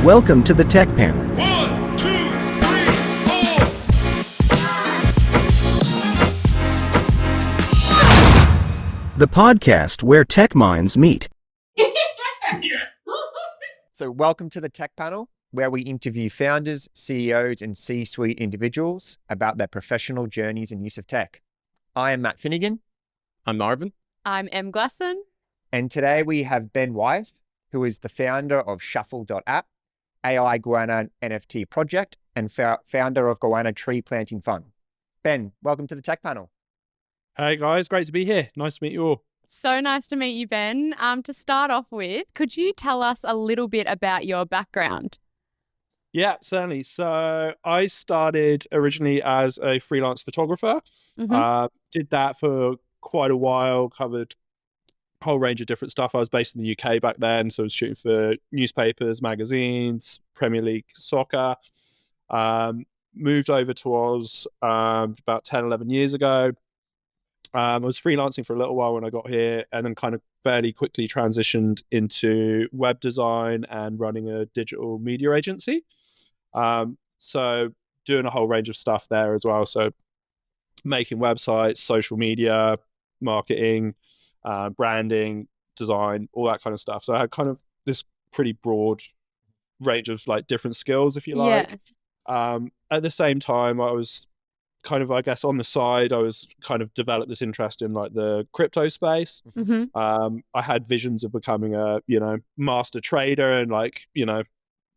Welcome to the Tech Panel. 1, 2, 3, 4. The podcast where tech minds meet. So welcome to the Tech Panel, where we interview founders, CEOs, and C-suite individuals about their professional journeys and use of tech. I am Matt Finnegan. I'm Marvin. I'm Em Glasson. And today we have Ben Wyeth, who is the founder of Shufl.app, AI Guana NFT project, and founder of Guana Tree Planting Fund. Ben, welcome to the Tech Panel. Hey guys, great to be here. Nice to meet you all. So nice to meet you, Ben. To start off with, could you tell us a little bit about your background? Yeah, certainly. So I started originally as a freelance photographer. Did that for quite a while, covered a whole range of different stuff. I was based in the UK back then, so I was shooting for newspapers, magazines, Premier League soccer. Moved over to Oz about 10, 11 years ago. I was freelancing for a little while when I got here, and then kind of fairly quickly transitioned into web design and running a digital media agency. So doing a whole range of stuff there as well. So making websites, social media, marketing, branding, design, all that kind of stuff. So I had kind of this pretty broad range of like different skills, if you like. Yeah. At the same time, I was kind of, I guess, on the side, I was kind of developed this interest in like the crypto space. I had visions of becoming a, master trader and like,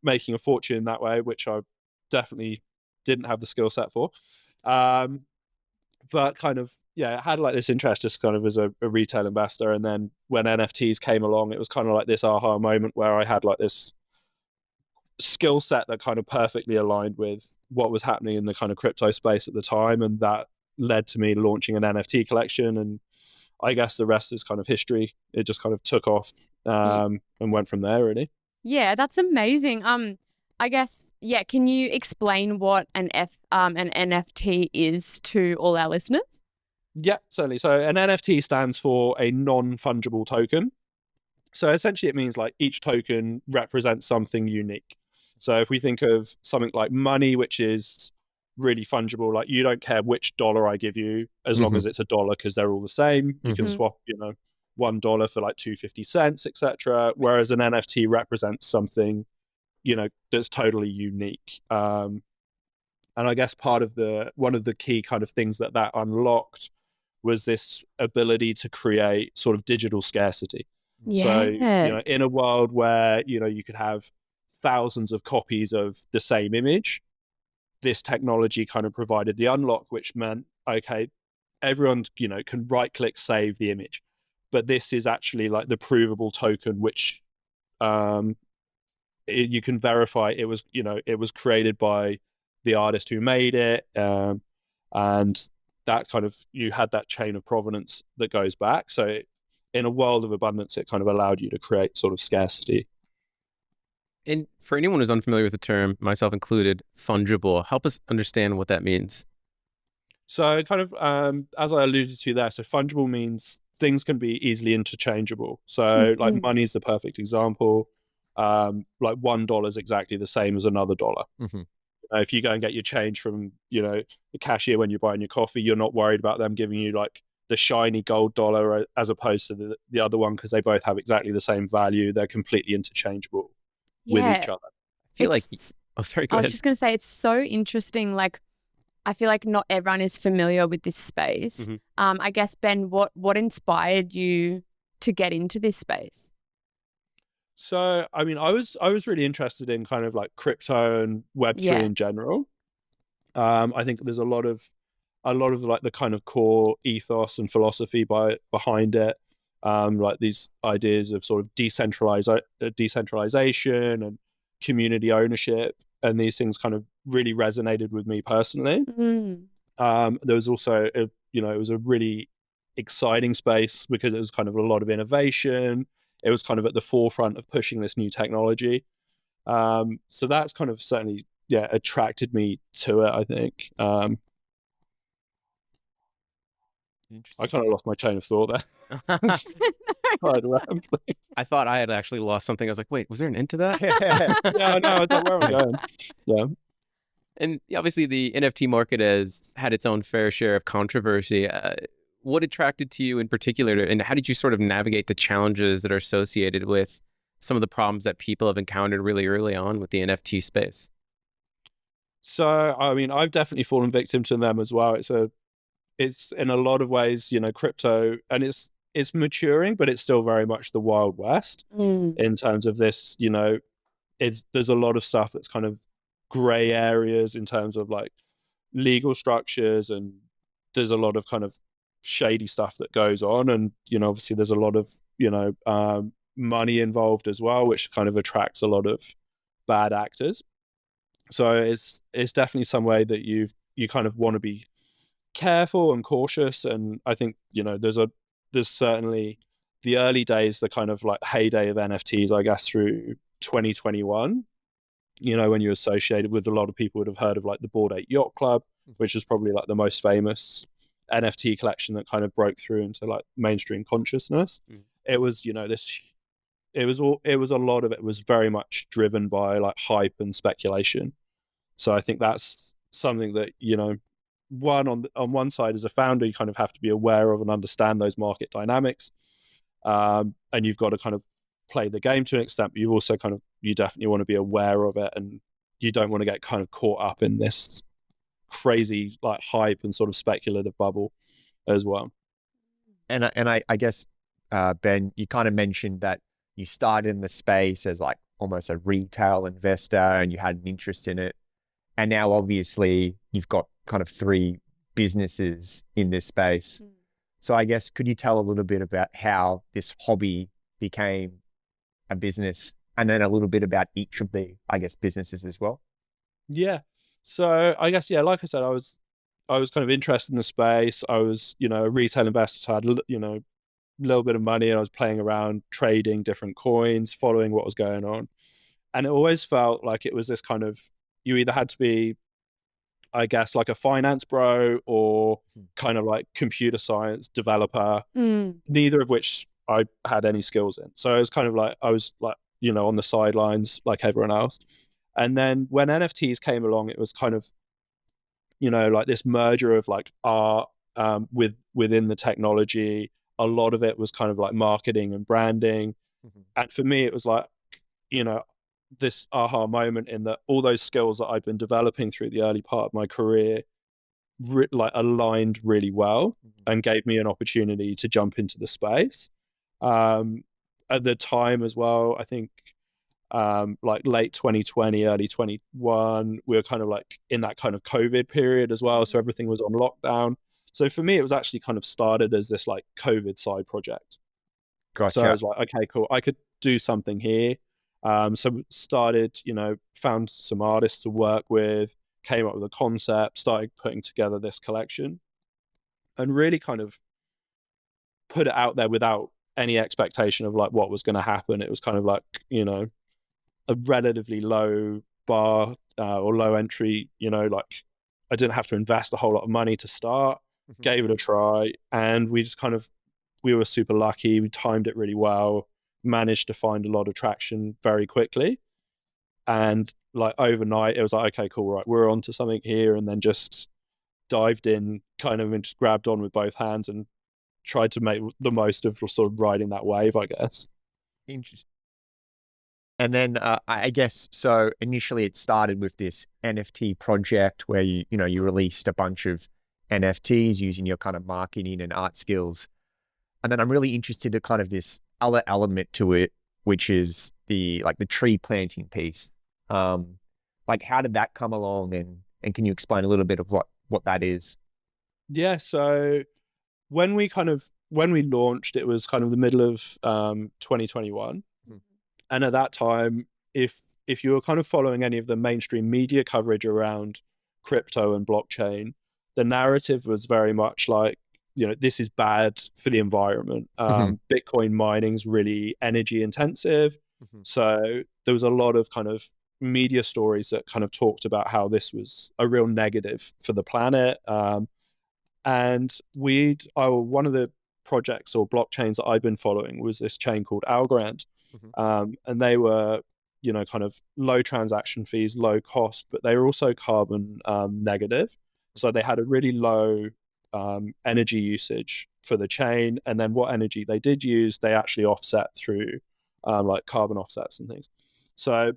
making a fortune that way, which I definitely didn't have the skill set for. But kind of, I had like this interest just kind of as a retail investor. And then when NFTs came along, it was kind of like this aha moment where I had like this skill set that kind of perfectly aligned with what was happening in the kind of crypto space at the time. And that led to me launching an NFT collection. And I guess the rest is kind of history. It just kind of took off and went from there, really. Yeah, that's amazing. I guess, can you explain what an NFT is to all our listeners? Yeah, certainly. So an NFT stands for a non-fungible token. So essentially it means like each token represents something unique. So if we think of something like money, which is really fungible, like you don't care which dollar I give you as long as it's a dollar because they're all the same. You can swap, $1 for like 250 cents, etc. Whereas an NFT represents something, that's totally unique. And I guess one of the key kind of things that unlocked was this ability to create sort of digital scarcity. Yeah. So, in a world where, you could have thousands of copies of the same image, this technology kind of provided the unlock, which meant, okay, everyone, can right click, save the image. But this is actually like the provable token, which you can verify it was created by the artist who made it. And that kind of, you had that chain of provenance that goes back. So in a world of abundance, it kind of allowed you to create sort of scarcity. And for anyone who's unfamiliar with the term, myself included, fungible, help us understand what that means. So kind of, as I alluded to there, so fungible means things can be easily interchangeable. So like money is the perfect example. Like $1 is exactly the same as another dollar. If you go and get your change from, the cashier when you're buying your coffee, you're not worried about them giving you like the shiny gold dollar as opposed to the other one because they both have exactly the same value. They're completely interchangeable with each other. I feel like, sorry, go ahead. I was just going to say, it's so interesting. Like, I feel like not everyone is familiar with this space. I guess, Ben, what inspired you to get into this space? So, I mean, I was really interested in kind of like crypto and Web3 in general. I think there's a lot of like the kind of core ethos and philosophy behind it. Like these ideas of sort of decentralization and community ownership, and these things kind of really resonated with me personally. There was also, it was a really exciting space because it was kind of a lot of innovation. It was kind of at the forefront of pushing this new technology. So that's kind of certainly, attracted me to it, I think. I kind of lost my chain of thought there. quite rambling. I thought I had actually lost something. I was like, wait, was there an end to that? Yeah, no, I thought where I'm going. Yeah. And obviously, the NFT market has had its own fair share of controversy. What attracted to you in particular, and how did you sort of navigate the challenges that are associated with some of the problems that people have encountered really early on with the NFT space? So, I mean, I've definitely fallen victim to them as well. It's in a lot of ways, crypto, and it's maturing, but it's still very much the Wild West in terms of this. There's a lot of stuff that's kind of gray areas in terms of like legal structures, and there's a lot of kind of shady stuff that goes on, and obviously there's a lot of money involved as well, which kind of attracts a lot of bad actors. So it's definitely some way that you kind of want to be careful and cautious. And I think there's certainly the early days, the kind of like heyday of NFTs, I guess, through 2021. When you're associated with, a lot of people would have heard of like the Bored Ape Yacht Club, which is probably like the most famous NFT collection that kind of broke through into like mainstream consciousness. It was it was a lot of it was very much driven by like hype and speculation. So I think that's something that on one side, as a founder, you kind of have to be aware of and understand those market dynamics, and you've got to kind of play the game to an extent, but you definitely want to be aware of it, and you don't want to get kind of caught up in this crazy like hype and sort of speculative bubble as well. And I guess, Ben, you kind of mentioned that you started in the space as like almost a retail investor and you had an interest in it. And now obviously you've got kind of 3 businesses in this space. So I guess, could you tell a little bit about how this hobby became a business, and then a little bit about each of the, I guess, businesses as well? Yeah. So I guess, like I said, I was kind of interested in the space. I was, a retail investor, so I had, a little bit of money, and I was playing around, trading different coins, following what was going on. And it always felt like it was this kind of, you either had to be, I guess, like a finance bro or kind of like computer science developer, neither of which I had any skills in. So it was kind of like, I was like, on the sidelines like everyone else. And then when NFTs came along, it was kind of, like this merger of like art within the technology. A lot of it was kind of like marketing and branding. And for me, it was like, this aha moment in that all those skills that I've been developing through the early part of my career like aligned really well and gave me an opportunity to jump into the space. At the time as well, I think like late 2020, early 21, we were kind of like in that kind of COVID period as well. So everything was on lockdown. So for me, it was actually kind of started as this like COVID side project. Gotcha. So I was like, okay, cool. I could do something here. So started, found some artists to work with, came up with a concept, started putting together this collection, and really kind of put it out there without any expectation of like what was going to happen. It was kind of like, a relatively low bar or low entry, like I didn't have to invest a whole lot of money to start, gave it a try, and we were super lucky. We timed it really well, managed to find a lot of traction very quickly. And like overnight, it was like, okay, cool, right, we're onto something here. And then just dived in kind of and just grabbed on with both hands and tried to make the most of sort of riding that wave, I guess. Interesting. And then I guess, so initially it started with this NFT project where you released a bunch of NFTs using your kind of marketing and art skills. And then I'm really interested in kind of this other element to it, which is the tree planting piece. Like, how did that come along, and can you explain a little bit of what that is? Yeah. So when we launched, it was kind of the middle of 2021. And at that time, if you were kind of following any of the mainstream media coverage around crypto and blockchain, the narrative was very much like, this is bad for the environment. Bitcoin mining is really energy intensive. So there was a lot of kind of media stories that kind of talked about how this was a real negative for the planet. And one of the projects or blockchains that I've been following was this chain called Algorand. And they were, kind of low transaction fees, low cost, but they were also carbon negative. So they had a really low energy usage for the chain. And then what energy they did use, they actually offset through like carbon offsets and things. So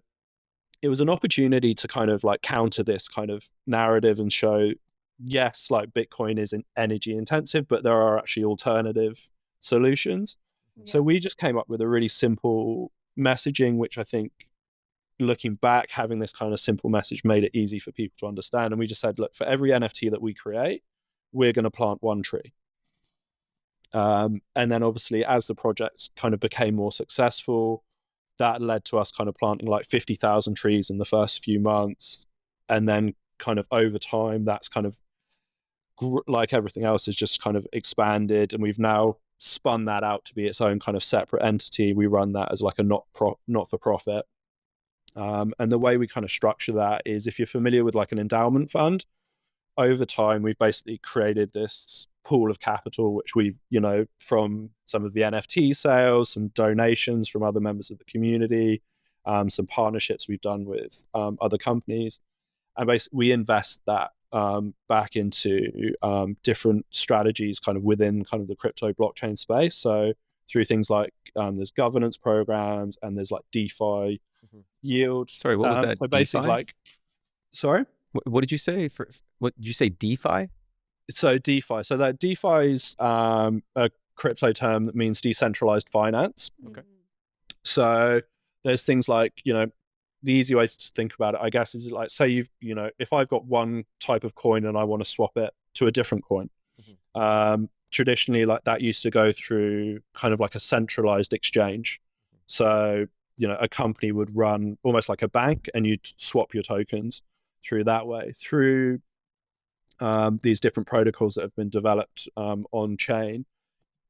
it was an opportunity to kind of like counter this kind of narrative and show, yes, like Bitcoin is energy intensive, but there are actually alternative solutions. So we just came up with a really simple messaging, which I think, looking back, having this kind of simple message made it easy for people to understand. And we just said, look, for every NFT that we create, we're going to plant one tree. And then obviously as the project kind of became more successful, that led to us kind of planting like 50,000 trees in the first few months. And then kind of over time, that's kind of like everything else has just kind of expanded. And we've now spun that out to be its own kind of separate entity. We run that as like a not-for-profit. And the way we kind of structure that is, if you're familiar with like an endowment fund, over time, we've basically created this pool of capital, which we've, from some of the NFT sales, some donations from other members of the community, some partnerships we've done with other companies. And basically we invest that back into different strategies kind of within kind of the crypto blockchain space. So through things like there's governance programs and there's like DeFi yield. Sorry, what was that? So basically DeFi? like, sorry? What did you say? What did you say? DeFi? So DeFi. So that DeFi is a crypto term that means decentralized finance. Okay. So there's things like, the easy way to think about it, I guess, is like, say if I've got one type of coin and I want to swap it to a different coin, traditionally like that used to go through kind of like a centralized exchange. So, a company would run almost like a bank and you'd swap your tokens through that way. Through these different protocols that have been developed on chain,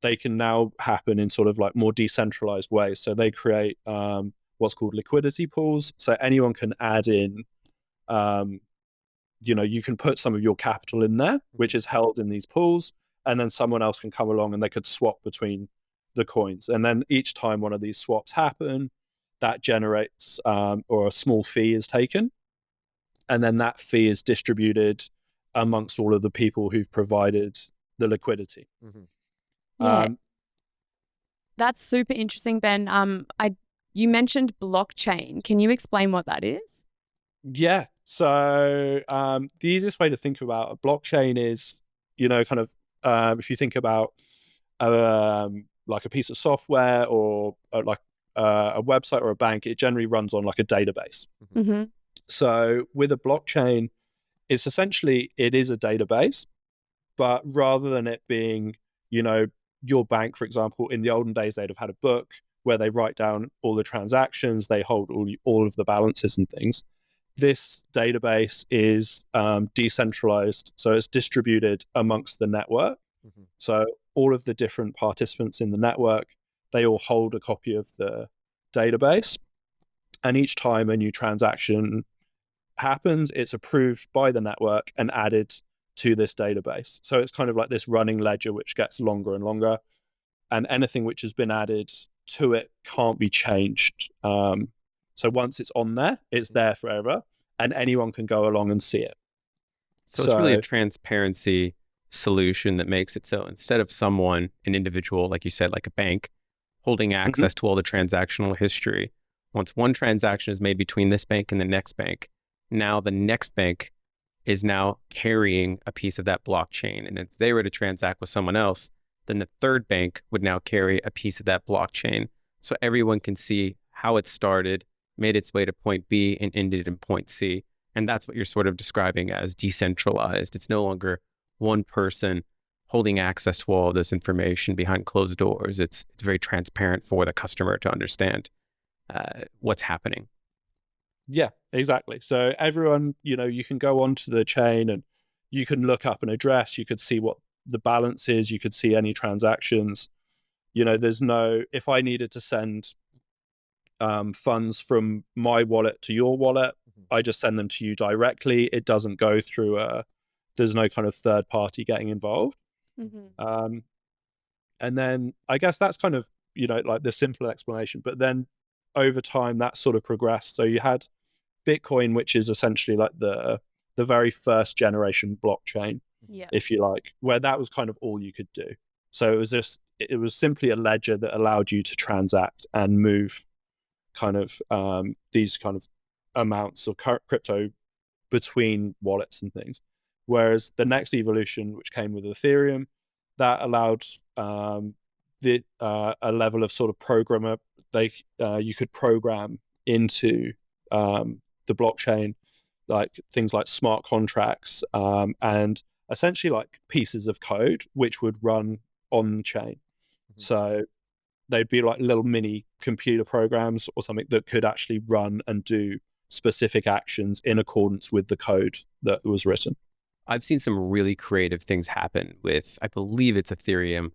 they can now happen in sort of like more decentralized ways. So they create what's called liquidity pools. So anyone can add in, you can put some of your capital in there, which is held in these pools, and then someone else can come along and they could swap between the coins. And then each time one of these swaps happen, that generates or a small fee is taken. And then that fee is distributed amongst all of the people who've provided the liquidity. Yeah. That's super interesting, Ben. You mentioned blockchain. Can you explain what that is? Yeah. So the easiest way to think about a blockchain is, kind of if you think about like a piece of software or like a website or a bank, it generally runs on like a database. So with a blockchain, it is a database, but rather than it being, your bank, for example, in the olden days, they'd have had a book where they write down all the transactions, they hold all of the balances and things. This database is decentralized, so it's distributed amongst the network. So all of the different participants in the network, they all hold a copy of the database. And each time a new transaction happens, it's approved by the network and added to this database. So it's kind of like this running ledger, which gets longer and longer. And anything which has been added to it can't be changed. So once it's on there, it's there forever, and anyone can go along and see it. So it's really a transparency solution that makes it so instead of an individual, like you said, like a bank, holding access to all the transactional history, once one transaction is made between this bank and the next bank, now the next bank is now carrying a piece of that blockchain. And if they were to transact with someone else, then the third bank would now carry a piece of that blockchain. So everyone can see how it started, made its way to point B, and ended in point C. And that's what you're sort of describing as decentralized. It's no longer one person holding access to all of this information behind closed doors. It's very transparent for the customer to understand what's happening. Yeah, exactly. So everyone, you can go onto the chain and you can look up an address, you could see what the balance is, you could see any transactions. If I needed to send funds from my wallet to your wallet, I just send them to you directly. It doesn't go through there's no kind of third party getting involved. And then I guess that's kind of, like the simple explanation. But then over time, that sort of progressed. So you had Bitcoin, which is essentially like the very first generation blockchain, Yeah. if you like, where that was kind of all you could do. So it was simply a ledger that allowed you to transact and move kind of these kind of amounts of crypto between wallets and things. Whereas the next evolution, which came with Ethereum, that allowed a level of sort of programmer. You could program into the blockchain, like things like smart contracts and essentially like pieces of code which would run on the chain. Mm-hmm. So they'd be like little mini computer programs or something that could actually run and do specific actions in accordance with the code that was written. I've seen some really creative things happen with, I believe it's Ethereum.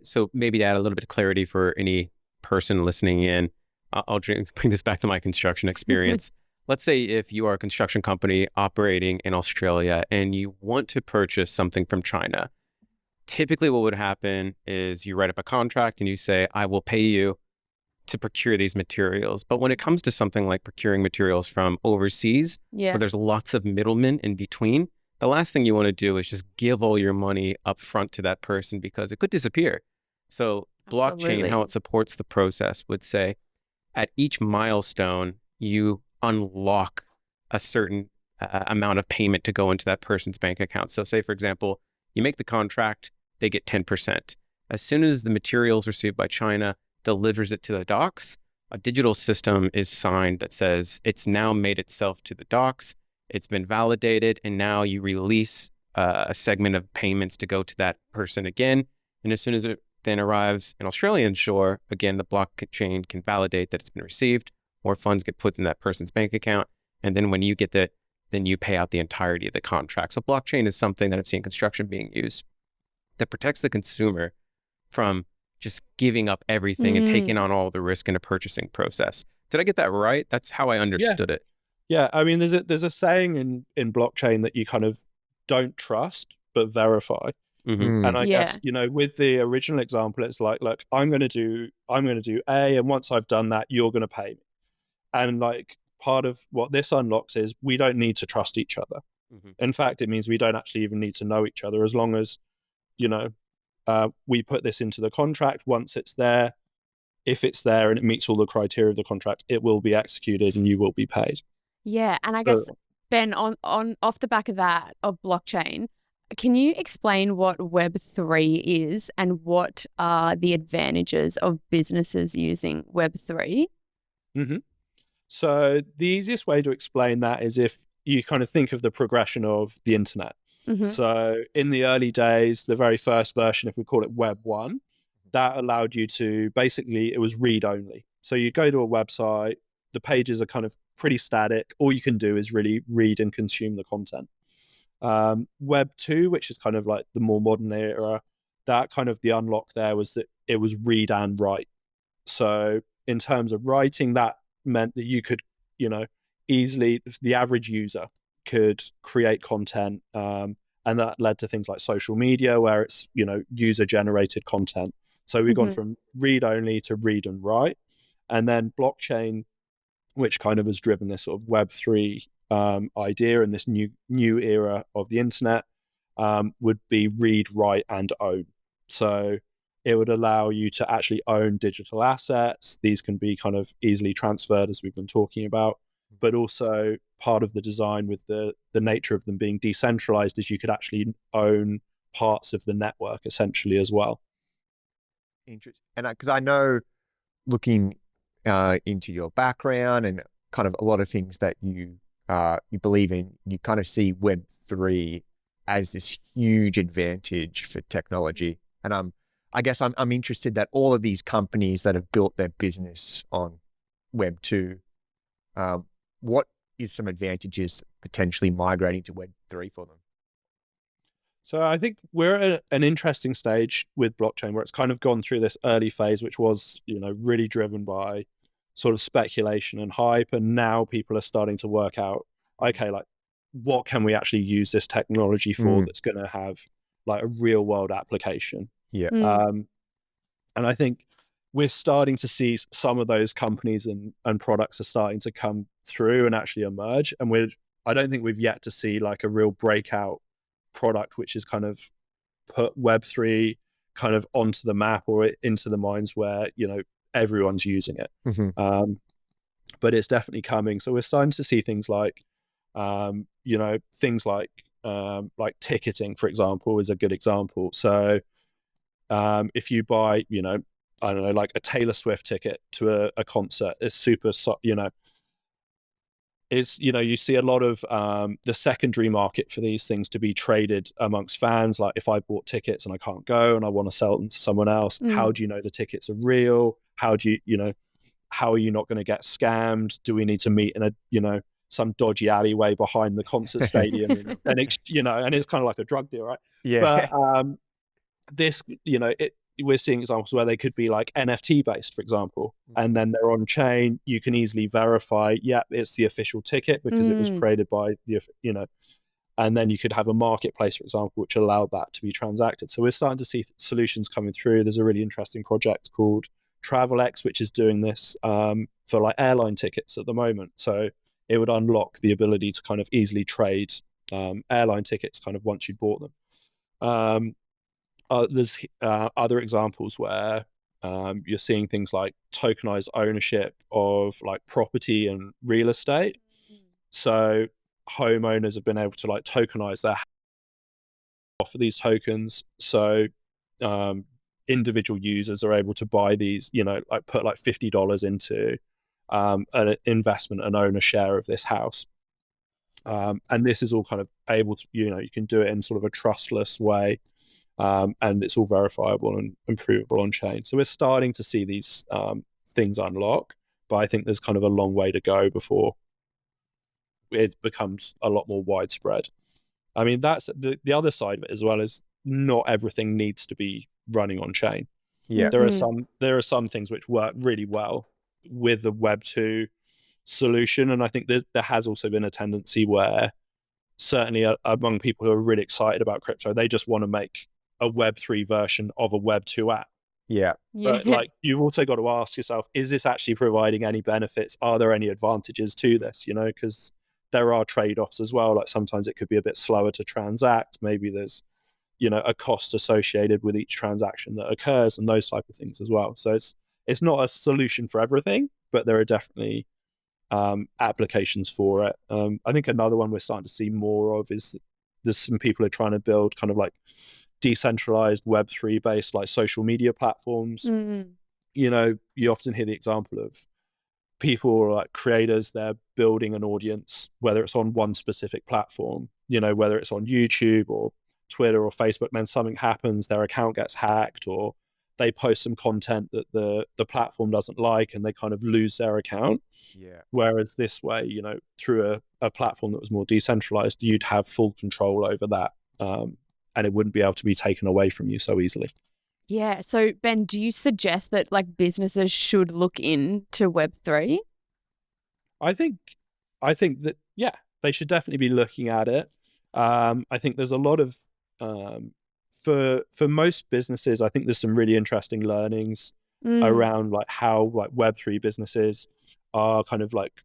So maybe to add a little bit of clarity for any person listening in, I'll bring this back to my construction experience. Let's say if you are a construction company operating in Australia and you want to purchase something from China, typically what would happen is you write up a contract and you say, I will pay you to procure these materials. But when it comes to something like procuring materials from overseas, where there's lots of middlemen in between, the last thing you want to do is just give all your money up front to that person because it could disappear. So blockchain, how it supports the process, would say at each milestone, you unlock a certain amount of payment to go into that person's bank account. So say, for example, you make the contract, they get 10%. As soon as the materials received by China delivers it to the docks, a digital system is signed that says it's now made itself to the docks, it's been validated, and now you release a segment of payments to go to that person again. And as soon as it then arrives in Australian shore, again, the blockchain can validate that it's been received, more funds get put in that person's bank account, and then when you get then you pay out the entirety of the contract. So blockchain is something that I've seen construction being used that protects the consumer from just giving up everything and taking on all the risk in a purchasing process. Did I get that right? That's how I understood it. Yeah, I mean, there's a saying in blockchain that you kind of don't trust but verify. Mm-hmm. And I guess, with the original example, it's like, look, I'm going to do A, and once I've done that, you're going to pay me. And like part of what this unlocks is we don't need to trust each other. Mm-hmm. In fact, it means we don't actually even need to know each other, as long as, we put this into the contract. Once it's there, if it's there and it meets all the criteria of the contract, it will be executed and you will be paid. Yeah, and I guess, Ben, on off the back of that, of blockchain, can you explain what Web3 is and what are the advantages of businesses using Web3? Mm-hmm. So the easiest way to explain that is if you kind of think of the progression of the internet. Mm-hmm. So in the early days, the very first version, if we call it Web 1, that allowed you to basically, it was read only. So you go to a website, the pages are kind of pretty static. All you can do is really read and consume the content. Web 2, which is kind of like the more modern era, that kind of the unlock there was that it was read and write. So in terms of writing, that meant that you could, easily, the average user could create content. And that led to things like social media, where it's, user generated content. So we've gone from read only to read and write. And then blockchain, which kind of has driven this sort of Web3 idea and this new era of the internet, would be read, write, and own. So it would allow you to actually own digital assets. These can be kind of easily transferred, as we've been talking about, but also part of the design with the nature of them being decentralized is you could actually own parts of the network essentially as well. Interesting. And because I know, looking into your background and kind of a lot of things that you believe in, you kind of see Web3 as this huge advantage for technology. And I guess I'm interested that all of these companies that have built their business on Web2, what is some advantages potentially migrating to Web3 for them? So I think we're at an interesting stage with blockchain where it's kind of gone through this early phase, which was, really driven by sort of speculation and hype. And now people are starting to work out, okay, like what can we actually use this technology for that's going to have like a real world application? Yeah. And I think we're starting to see some of those companies and products are starting to come through and actually emerge. And I don't think we've yet to see like a real breakout product, which is kind of put Web3 kind of onto the map or into the minds where, you know, everyone's using it. But it's definitely coming. So we're starting to see things like, you know, things like ticketing, for example, is a good example. So if you buy, you know, I don't know, like a Taylor Swift ticket to a concert, it's super, you know, is, you know, you see a lot of the secondary market for these things to be traded amongst fans. Like if I bought tickets and I can't go and I want to sell them to someone else, how do you know the tickets are real? How do you know, how are you not going to get scammed? Do we need to meet in a, you know, some dodgy alleyway behind the concert stadium? and it's, you know, and it's kind of like a drug deal, right? Yeah. But this, you know, we're seeing examples where they could be like NFT based, for example, and then they're on chain. You can easily verify, it's the official ticket because it was created by the, you know, and then you could have a marketplace, for example, which allowed that to be transacted. So we're starting to see solutions coming through. There's a really interesting project called TravelX, which is doing this for like airline tickets at the moment. So it would unlock the ability to kind of easily trade airline tickets kind of once you bought them. There's other examples where you're seeing things like tokenized ownership of like property and real estate. So homeowners have been able to like tokenize their off of these tokens. So individual users are able to buy these, you know, like put like $50 into an investment and own a share of this house. And this is all kind of able to, you know, you can do it in sort of a trustless way. And it's all verifiable and provable on chain. So we're starting to see these things unlock, but I think there's kind of a long way to go before it becomes a lot more widespread. I mean, that's the other side of it as well, is not everything needs to be running on chain. Yeah. There are some things which work really well with the Web2 solution, and I think there has also been a tendency where certainly among people who are really excited about crypto, they just want to make a Web3 version of a Web2 app. Yeah. But like, you've also got to ask yourself, is this actually providing any benefits? Are there any advantages to this? You know, because there are trade-offs as well. Like sometimes it could be a bit slower to transact. Maybe there's, you know, a cost associated with each transaction that occurs and those type of things as well. So it's not a solution for everything, but there are definitely applications for it. I think another one we're starting to see more of is there's some people who are trying to build kind of like decentralized Web3 based like social media platforms. You know, you often hear the example of people or like creators, they're building an audience, whether it's on one specific platform, you know, whether it's on YouTube or Twitter or Facebook, then something happens, their account gets hacked, or they post some content that the platform doesn't like and they kind of lose their account. Yeah. Whereas this way, you know, through a platform that was more decentralized, you'd have full control over that. And it wouldn't be able to be taken away from you so easily. Yeah. So Ben, do you suggest that like businesses should look into Web3? I think that, yeah, they should definitely be looking at it. I think there's a lot of, for most businesses, I think there's some really interesting learnings around like how like Web3 businesses are kind of like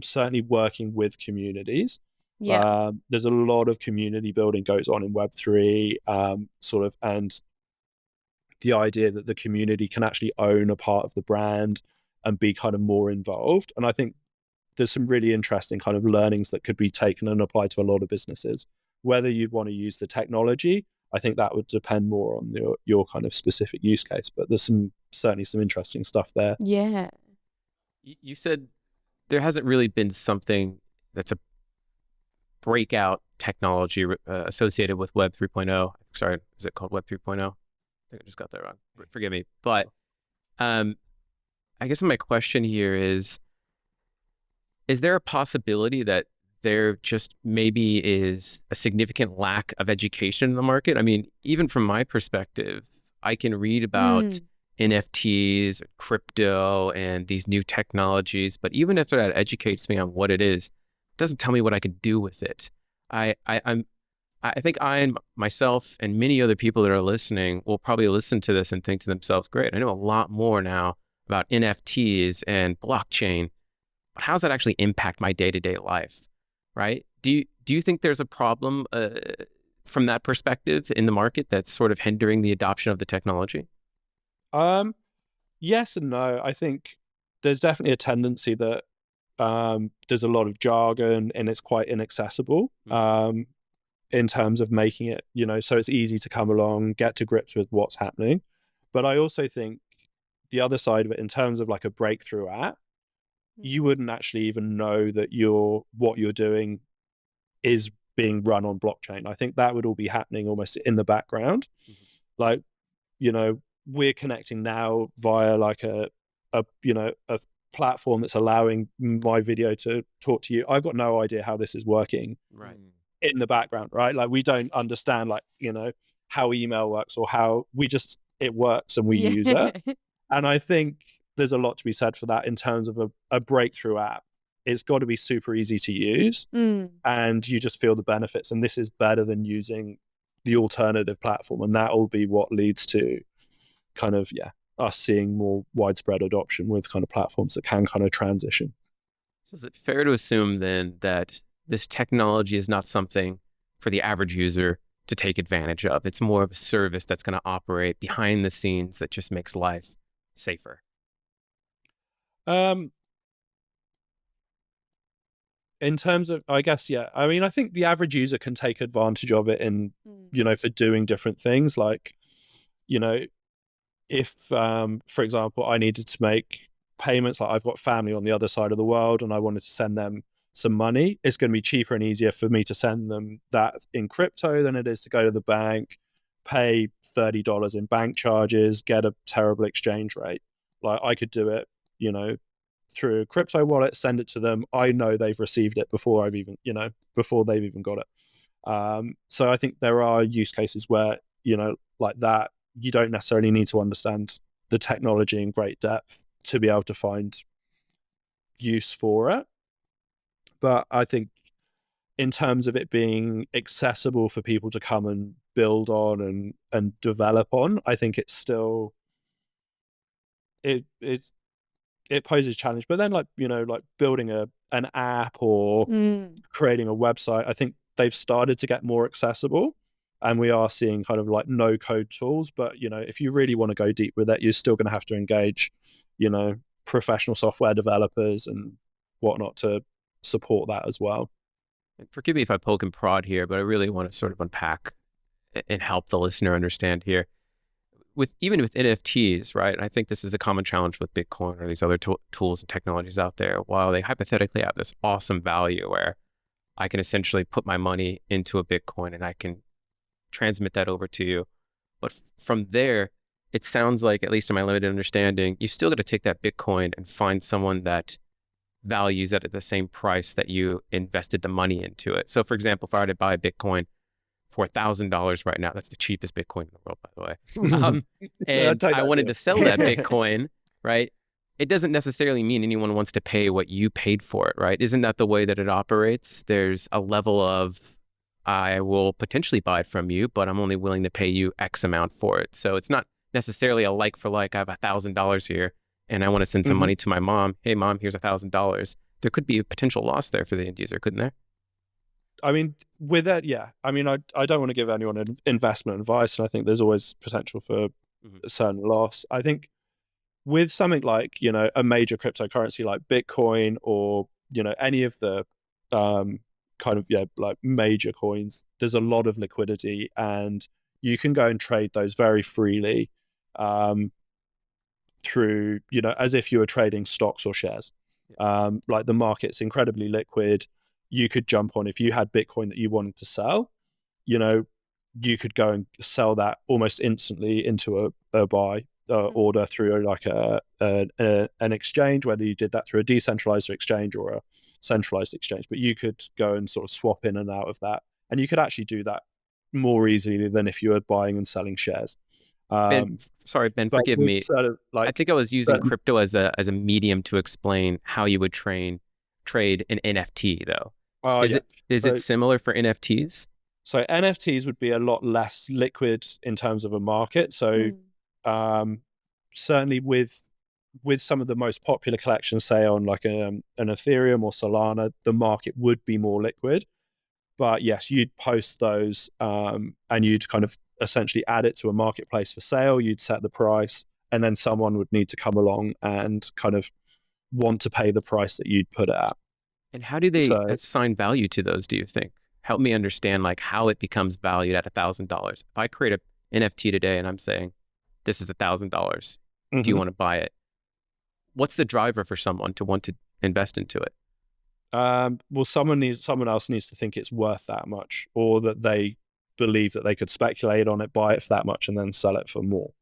certainly working with communities. Yeah. There's a lot of community building goes on in Web3, sort of, and the idea that the community can actually own a part of the brand and be kind of more involved. And I think there's some really interesting kind of learnings that could be taken and applied to a lot of businesses. Whether you'd want to use the technology, I think that would depend more on your kind of specific use case, but there's certainly some interesting stuff there. Yeah. You said there hasn't really been something that's a breakout technology associated with Web 3.0. Sorry, is it called Web 3.0? I think I just got that wrong. Forgive me. But I guess my question here is there a possibility that there just maybe is a significant lack of education in the market? I mean, even from my perspective, I can read about NFTs, crypto, and these new technologies, but even if that educates me on what it is, it doesn't tell me what I can do with it. I'm I think I and myself and many other people that are listening will probably listen to this and think to themselves, great, I know a lot more now about NFTs and blockchain, but how does that actually impact my day-to-day life, right? Do you think there's a problem from that perspective in the market that's sort of hindering the adoption of the technology? Yes and no. I think there's definitely a tendency that there's a lot of jargon and it's quite inaccessible in terms of making it, so it's easy to come along, get to grips with what's happening. But I also think the other side of it, in terms of like a breakthrough app, you wouldn't actually even know that what you're doing is being run on blockchain. I think that would all be happening almost in the background. Like, we're connecting now via like a platform that's allowing my video to talk to you. I've got no idea how this is working in the background, right? Like, we don't understand how email works or how it works and we use it. And I think there's a lot to be said for that in terms of a breakthrough app. It's got to be super easy to use and you just feel the benefits. And this is better than using the alternative platform. And that will be what leads to kind of, us seeing more widespread adoption with kind of platforms that can kind of transition. So is it fair to assume then that this technology is not something for the average user to take advantage of? It's more of a service that's going to operate behind the scenes that just makes life safer? In terms of, I guess, I mean, I think the average user can take advantage of it in, for doing different things. Like, if, for example, I needed to make payments, like I've got family on the other side of the world and I wanted to send them some money, it's going to be cheaper and easier for me to send them that in crypto than it is to go to the bank, pay $30 in bank charges, get a terrible exchange rate. Like, I could do it, through a crypto wallet, send it to them. I know they've received it before before they've even got it. So I think there are use cases where, like that, you don't necessarily need to understand the technology in great depth to be able to find use for it. But I think in terms of it being accessible for people to come and build on and develop on, I think it's still, it poses a challenge. But then like building an app or creating a website, I think they've started to get more accessible. And we are seeing kind of like no code tools, but if you really want to go deep with it, you're still going to have to engage, professional software developers and whatnot to support that as well. And forgive me if I poke and prod here, but I really want to sort of unpack and help the listener understand here. Even with NFTs, right? I think this is a common challenge with Bitcoin or these other tools and technologies out there. While they hypothetically have this awesome value where I can essentially put my money into a Bitcoin and I can transmit that over to you. But from there, it sounds like, at least in my limited understanding, you still got to take that Bitcoin and find someone that values it at the same price that you invested the money into it. So for example, if I were to buy a Bitcoin for $1,000 right now, that's the cheapest Bitcoin in the world, by the way. And I wanted to sell that Bitcoin, right? It doesn't necessarily mean anyone wants to pay what you paid for it, right? Isn't that the way that it operates? There's a level of, I will potentially buy it from you, but I'm only willing to pay you X amount for it. So it's not necessarily a like for like. I have $1,000 here and I want to send some money to my mom. Hey mom, here's $1,000. There could be a potential loss there for the end user, couldn't there? I mean, with that, yeah. I mean, I don't want to give anyone investment advice, and I think there's always potential for a certain loss. I think with something like, a major cryptocurrency like Bitcoin or, any of the kind of, like major coins, there's a lot of liquidity and you can go and trade those very freely through, as if you were trading stocks or shares. Like the market's incredibly liquid. You could jump on, if you had Bitcoin that you wanted to sell, you could go and sell that almost instantly into a buy order through like an exchange, whether you did that through a decentralized exchange or a centralized exchange. But you could go and sort of swap in and out of that, and you could actually do that more easily than if you were buying and selling shares. Ben, forgive me. Sort of like, I think I was using crypto as a medium to explain how you would trade an NFT, though. Is it similar for NFTs? So NFTs would be a lot less liquid in terms of a market. So certainly with some of the most popular collections, say on like an Ethereum or Solana, the market would be more liquid. But yes, you'd post those and you'd kind of essentially add it to a marketplace for sale. You'd set the price, and then someone would need to come along and kind of want to pay the price that you'd put it at. And how do they So, assign value to those, do you think? Help me understand like how it becomes valued at $1,000. If I create a NFT today and I'm saying, this is $1,000, do you want to buy it? What's the driver for someone to want to invest into it? well, someone else needs to think it's worth that much, or that they believe that they could speculate on it, buy it for that much, and then sell it for more.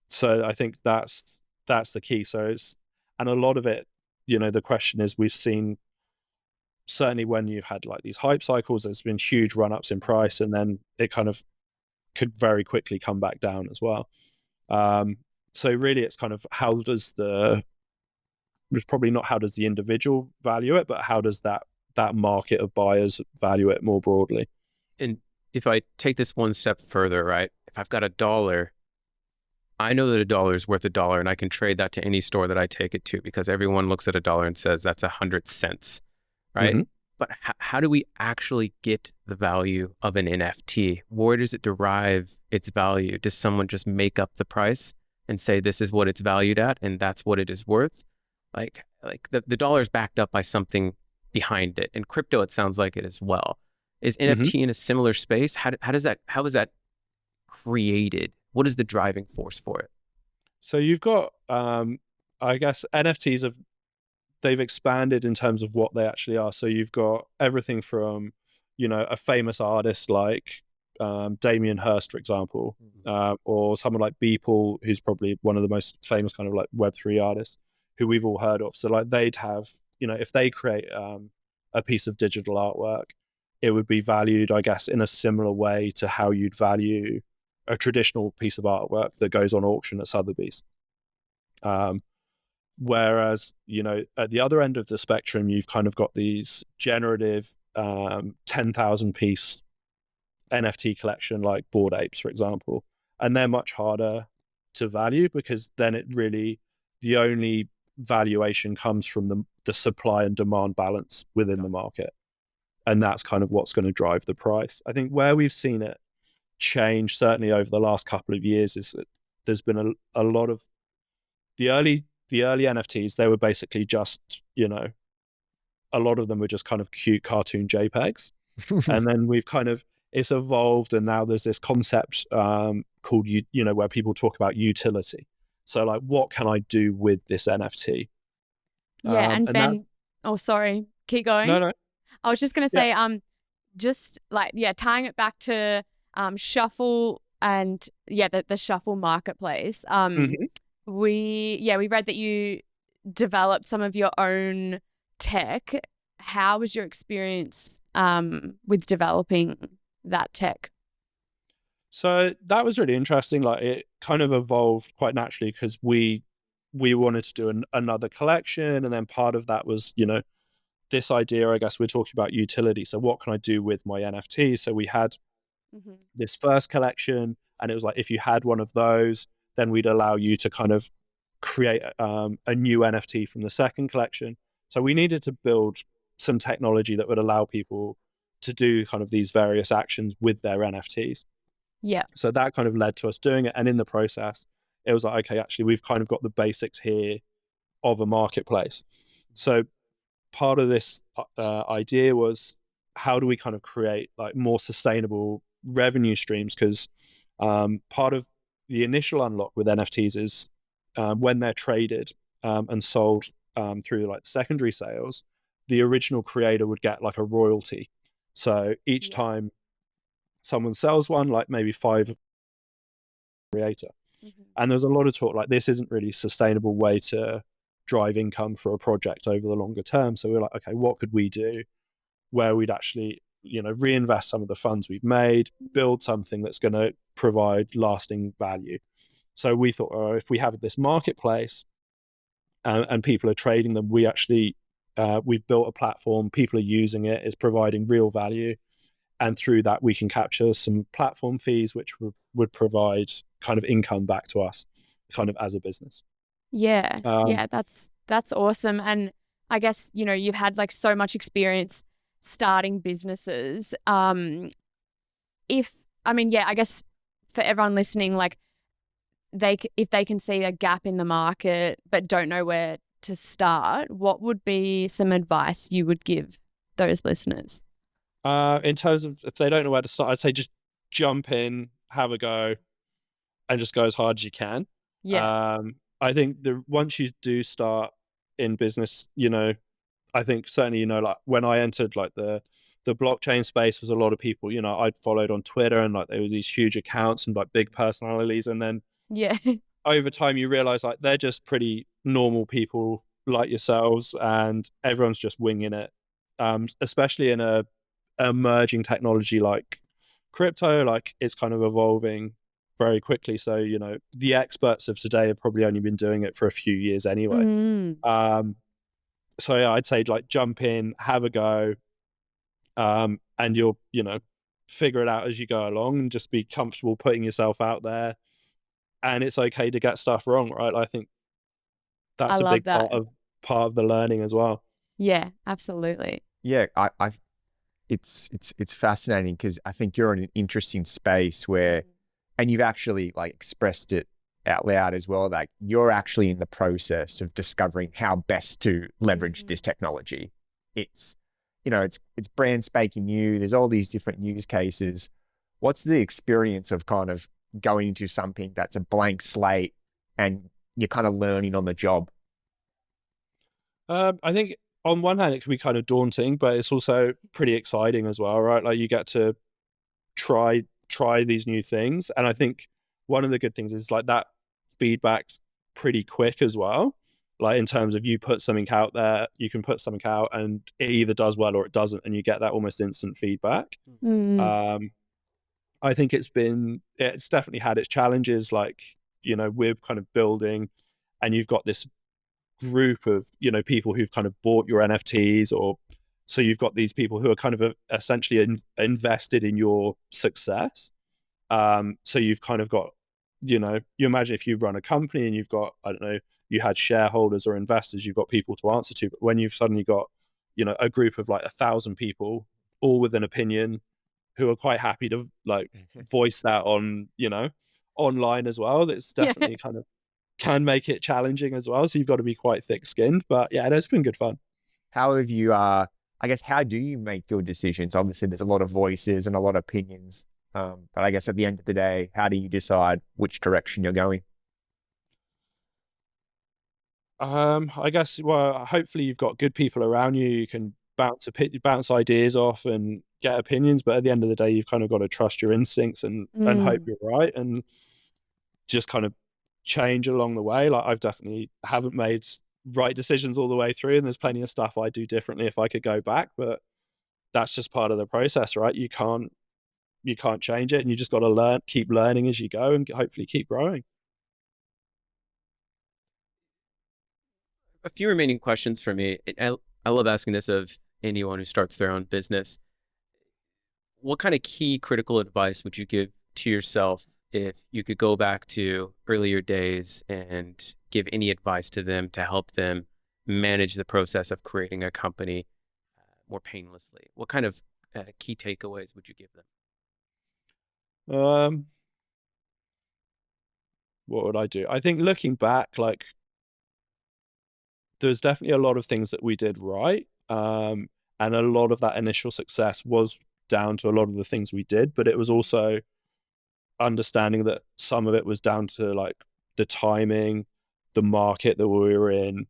So I think that's the key. And a lot of it, the question is, we've seen certainly when you've had like these hype cycles, there's been huge run-ups in price, and then it kind of could very quickly come back down as well. So really it's kind of it's probably not how does the individual value it, but how does that market of buyers value it more broadly. And if I take this one step further, right? If I've got $1, I know that $1 is worth $1, and I can trade that to any store that I take it to, because everyone looks at $1 and says that's 100 cents, right? But how do we actually get the value of an NFT? Where does it derive its value? Does someone just make up the price and say this is what it's valued at and that's what it is worth? Like the dollar is backed up by something behind it. And crypto, it sounds like it as well. Is NFT in a similar space? How is that created? What is the driving force for it? So you've got, I guess NFTs they've expanded in terms of what they actually are. So you've got everything from, a famous artist like Damien Hirst, for example, or someone like Beeple, who's probably one of the most famous kind of like Web3 artists who we've all heard of. So like they'd have, if they create a piece of digital artwork, it would be valued, I guess, in a similar way to how you'd value a traditional piece of artwork that goes on auction at Sotheby's. Whereas, at the other end of the spectrum, you've kind of got these generative 10,000 piece NFT collection like Bored Apes, for example. And they're much harder to value, because then the only valuation comes from the supply and demand balance within the market. And that's kind of what's going to drive the price. I think where we've seen it change, certainly over the last couple of years, is that there's been a lot of the early NFTs. They were basically just, a lot of them were just kind of cute cartoon JPEGs. And then it's evolved, and now there's this concept called, where people talk about utility. So like, what can I do with this NFT? Yeah, and Ben, sorry, keep going. No. I was just going to say, just like, tying it back to Shufl and the Shufl marketplace. We read that you developed some of your own tech. How was your experience with developing that tech? So that was really interesting. Like, it kind of evolved quite naturally, because we wanted to do another collection, and then part of that was, this idea, I guess we're talking about utility. So what can I do with my NFT? So we had this first collection, and it was like, if you had one of those, then we'd allow you to kind of create a new NFT from the second collection. So we needed to build some technology that would allow people to do kind of these various actions with their NFTs. Yeah. So that kind of led to us doing it. And in the process, it was like, okay, actually, we've kind of got the basics here of a marketplace. So part of this idea was, how do we kind of create like more sustainable revenue streams? Because part of the initial unlock with NFTs is when they're traded and sold through like secondary sales, the original creator would get like a royalty. So each time someone sells one, like maybe 5 creator. And there's a lot of talk like, this isn't really a sustainable way to drive income for a project over the longer term. So we're like, okay, what could we do where we'd actually, reinvest some of the funds we've made, build something that's going to provide lasting value. So we thought, if we have this marketplace and people are trading them, we've built a platform, people are using it, it's providing real value. and through that we can capture some platform fees, which would provide kind of income back to us, kind of as a business. Yeah, that's awesome. And I guess, you know, you've had like so much experience starting businesses. I guess for everyone listening, like if they can see a gap in the market but don't know where to start, what would be some advice you would give those listeners? In terms of if they don't know where to start, I'd say just jump in, have a go, and just go as hard as you can. Yeah. I think once you do start in business, you know, I think certainly, you know, like when I entered like the blockchain space, was a lot of people, you know, I'd followed on Twitter, and like there were these huge accounts and like big personalities, and then Yeah. over time you realize like they're just pretty normal people like yourselves, and everyone's just winging it. Especially in a emerging technology like crypto, like it's kind of evolving very quickly. So, you know, the experts of today have probably only been doing it for a few years anyway. So yeah, I'd say like jump in, have a go, and you'll, you know, figure it out as you go along, and just be comfortable putting yourself out there. And it's okay to get stuff wrong, right? I think that's I a love big that. part of the learning as well. Yeah, absolutely. Yeah, it's fascinating because I think you're in an interesting space where, and you've actually like expressed it out loud as well, like you're actually in the process of discovering how best to leverage this technology. It's, you know, it's brand spanking new. There's all these different use cases. What's the experience of kind of going into something that's a blank slate and you're kind of learning on the job? I think on one hand it can be kind of daunting, but it's also pretty exciting as well, right? Like you get to try these new things, and I think one of the good things is like that feedback's pretty quick as well. Like in terms of you put something out there, you can put something out and it either does well or it doesn't, and you get that almost instant feedback. I think it's definitely had its challenges, like, you know, we're kind of building, and you've got this group of, you know, people who've kind of bought your NFTs, or so you've got these people who are kind of essentially invested in your success. So you've kind of got, you know, you imagine if you run a company and you've got, I don't know, you had shareholders or investors, you've got people to answer to. But when you've suddenly got, you know, a group of like 1,000 people, all with an opinion, who are quite happy to like voice that on, you know, online as well, that's definitely kind of can make it challenging as well. So you've got to be quite thick-skinned. But yeah, it's been good fun. How have you, I guess, how do you make your decisions? Obviously, there's a lot of voices and a lot of opinions. But I guess at the end of the day, how do you decide which direction you're going? I guess, well, hopefully you've got good people around you. You can bounce ideas off and get opinions. But at the end of the day, you've kind of got to trust your instincts and hope you're right, and just kind of change along the way. Like I've definitely haven't made right decisions all the way through, and there's plenty of stuff I do differently if I could go back, but that's just part of the process, right? You can't change it, and you just got to keep learning as you go, and hopefully keep growing. A few remaining questions for me. I love asking this of anyone who starts their own business. What kind of key critical advice would you give to yourself if you could go back to earlier days and give any advice to them to help them manage the process of creating a company more painlessly? What kind of key takeaways would you give them? What would I do? I think looking back, like there's definitely a lot of things that we did right. And a lot of that initial success was down to a lot of the things we did, but it was also understanding that some of it was down to like the timing, the market that we were in,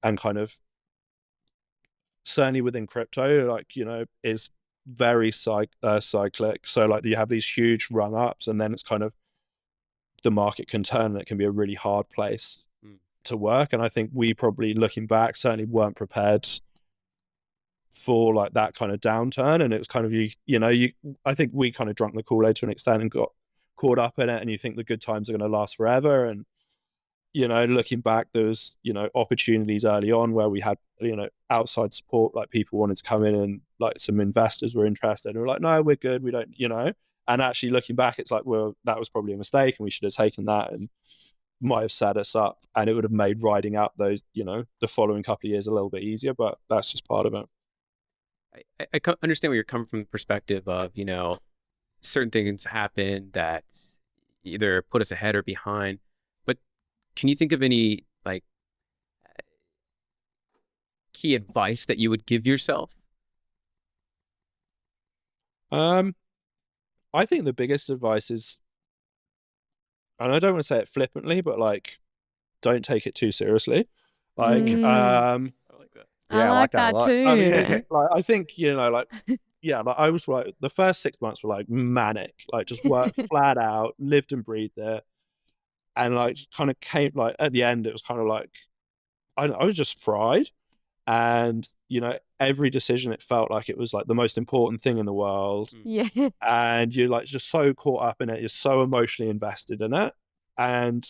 and kind of certainly within crypto, like, you know, is very cyclic. So like you have these huge run ups, and then it's kind of the market can turn, and it can be a really hard place to work. And I think we probably, looking back, certainly weren't prepared for like that kind of downturn. And it was kind of, I think we kind of drunk the Kool-Aid to an extent and got caught up in it, and you think the good times are going to last forever. And looking back, there was, opportunities early on where we had, outside support, like people wanted to come in and like some investors were interested and we're like, no, we're good. We don't, and actually looking back, it's like, well, that was probably a mistake and we should have taken that and might have set us up and it would have made riding out those, the following couple of years a little bit easier, but that's just part of it. I understand where you're coming from the perspective of, certain things happen that either put us ahead or behind. But can you think of any like key advice that you would give yourself? I think the biggest advice is, and I don't want to say it flippantly, but like, don't take it too seriously. Like, I like that. I Yeah, like that a that lot. too. I mean, like, I think, like, yeah, like I was like, the first 6 months were like manic, like just worked flat out, lived and breathed it. And like, kind of came like at the end, it was kind of like, I was just fried. And, every decision, it felt like it was like the most important thing in the world. Yeah. And you're like just so caught up in it. You're so emotionally invested in it. And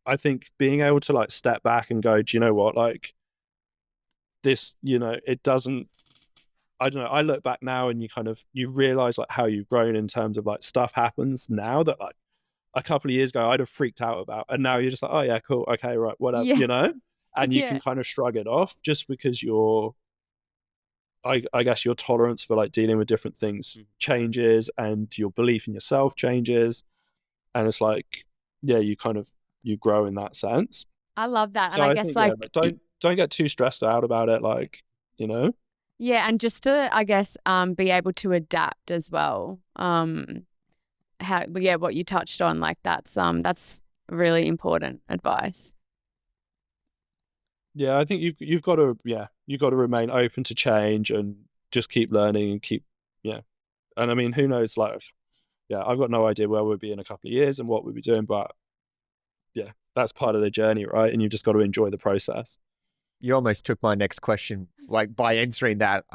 I think being able to like step back and go, do you know what? Like this, it doesn't, I don't know. I look back now and you realize like how you've grown in terms of like stuff happens now that like a couple of years ago I'd have freaked out about. And now you're just like, oh yeah, cool. Okay, right. Whatever, Yeah. and you Yeah. can kind of shrug it off just because I guess your tolerance for like dealing with different things changes and your belief in yourself changes. And it's like, yeah, you grow in that sense. I love that. So And I I guess think, like, don't get too stressed out about it. Like, yeah, and just to, I guess, be able to adapt as well. What you touched on, like that's really important advice. yeah, I think you've got to remain open to change and just keep learning and and I mean, who knows, like, yeah, I've got no idea where we'll be in a couple of years and what we'll be doing, but yeah, that's part of the journey, right? And you've just got to enjoy the process. You almost took my next question, like by answering that,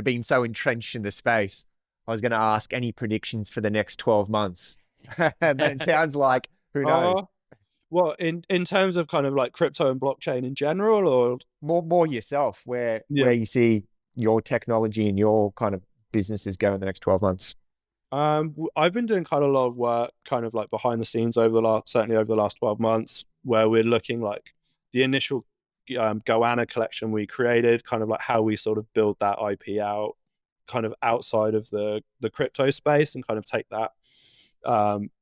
being so entrenched in the space, I was going to ask any predictions for the next 12 months. But it sounds like, who knows? Well, in terms of kind of like crypto and blockchain in general, or More yourself, where you see your technology and your kind of businesses go in the next 12 months. I've been doing kind of a lot of work kind of like behind the scenes certainly over the last 12 months, where we're looking like the initial Goanna collection we created, kind of like how we sort of build that IP out kind of outside of the crypto space and kind of take that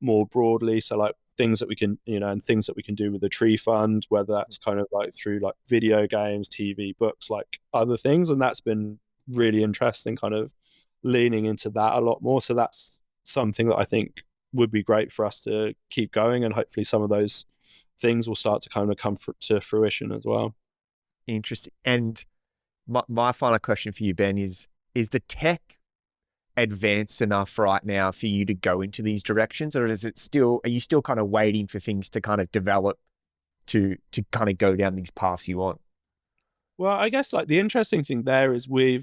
more broadly. So like things that we can, and things that we can do with the tree fund, whether that's kind of like through like video games, TV, books, like other things. And that's been really interesting, kind of leaning into that a lot more. So that's something that I think would be great for us to keep going. And hopefully some of those things will start to kind of come to fruition as well. Interesting. And my final question for you, Ben, is the tech advanced enough right now for you to go into these directions, or are you still kind of waiting for things to kind of develop to kind of go down these paths you want? Well, I guess like the interesting thing there is we're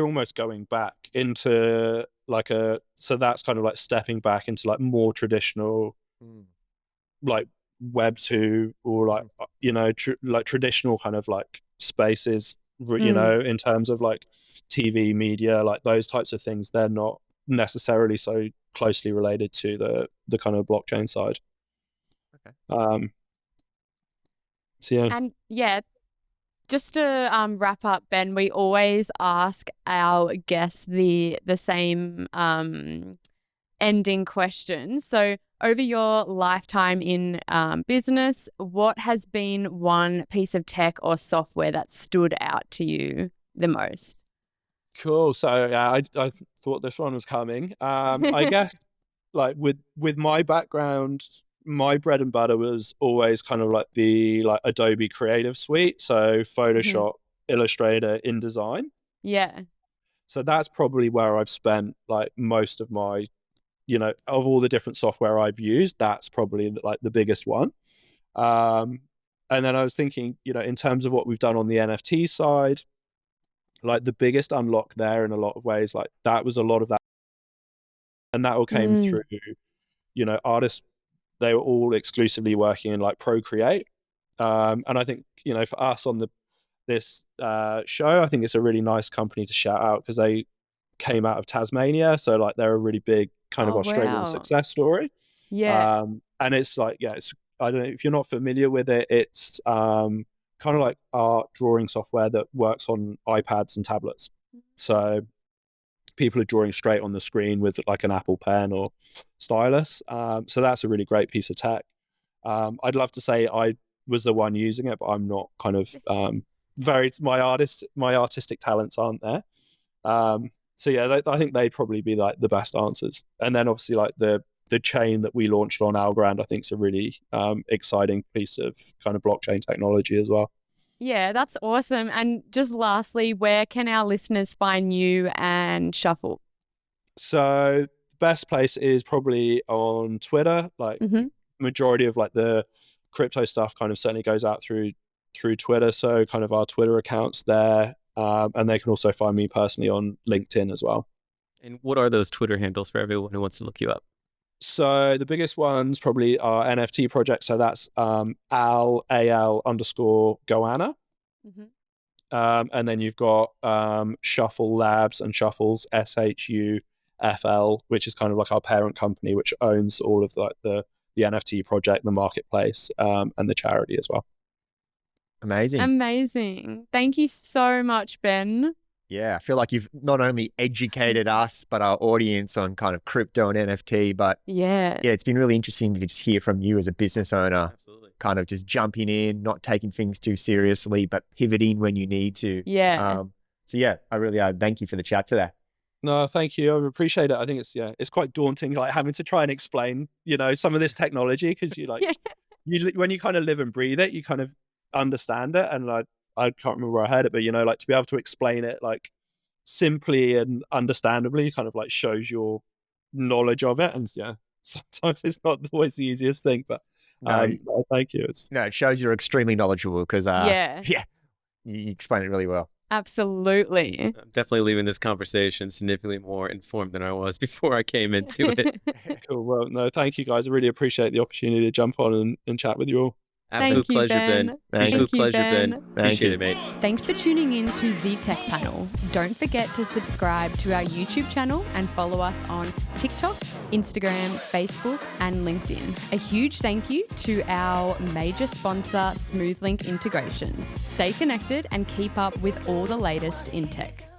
almost going back into like so that's kind of like stepping back into like more traditional like Web2 or like like traditional kind of like spaces, in terms of like TV media, like those types of things. They're not necessarily so closely related to the kind of blockchain side. Okay. So yeah. And yeah, just to wrap up, Ben, we always ask our guests the same ending question. So over your lifetime in business, what has been one piece of tech or software that stood out to you the most? Cool. So yeah, I thought this one was coming. I guess like with my background, my bread and butter was always kind of like the like Adobe Creative Suite, so Photoshop, Illustrator, InDesign. Yeah. So that's probably where I've spent like most of my, of all the different software I've used, that's probably like the biggest one. And then I was thinking, in terms of what we've done on the NFT side, like the biggest unlock there in a lot of ways, like that was a lot of that. And that all came through, artists they were all exclusively working in like Procreate. And I think, you know, for us on this show, I think it's a really nice company to shout out because they came out of Tasmania. So like they're a really big kind of Australian success story. Yeah. And it's like, yeah, it's, I don't know if you're not familiar with it, it's kind of like art drawing software that works on iPads and tablets. So people are drawing straight on the screen with like an Apple Pen or stylus. So that's a really great piece of tech. I'd love to say I was the one using it, but I'm not kind of my artistic talents aren't there. So yeah, I think they'd probably be like the best answers. And then obviously like the chain that we launched on Algorand, I think is a really exciting piece of kind of blockchain technology as well. Yeah, that's awesome. And just lastly, where can our listeners find you and Shufl? So the best place is probably on Twitter. Like majority of like the crypto stuff kind of certainly goes out through Twitter. So kind of our Twitter accounts there. And they can also find me personally on LinkedIn as well. And what are those Twitter handles for everyone who wants to look you up? So the biggest ones probably are NFT projects. So that's al_goanna. And then you've got Shufl Labs and Shufl's SHUFL, which is kind of like our parent company, which owns all of like the NFT project, the marketplace, and the charity as well. Amazing. Thank you so much, Ben. Yeah, I feel like you've not only educated us, but our audience on kind of crypto and NFT. But yeah, it's been really interesting to just hear from you as a business owner. Absolutely. Kind of just jumping in, not taking things too seriously, but pivoting when you need to. Yeah. So yeah, I really thank you for the chat today. No, thank you. I appreciate it. I think it's quite daunting, like having to try and explain, you know, some of this technology because you like, when you kind of live and breathe it, you kind of understand it. And like, I can't remember where I heard it, but you know, like to be able to explain it like simply and understandably kind of like shows your knowledge of it. And yeah, sometimes it's not always the easiest thing, but thank you. It shows you're extremely knowledgeable because you explain it really well. Absolutely. I'm definitely leaving this conversation significantly more informed than I was before I came into it. Cool. Well, no, thank you guys. I really appreciate the opportunity to jump on and chat with you all. Absolute pleasure, Ben. Absolute pleasure, Ben. Appreciate it, mate. Thanks for tuning in to The Tech Panel. Don't forget to subscribe to our YouTube channel and follow us on TikTok, Instagram, Facebook, and LinkedIn. A huge thank you to our major sponsor, SmoothLink Integrations. Stay connected and keep up with all the latest in tech.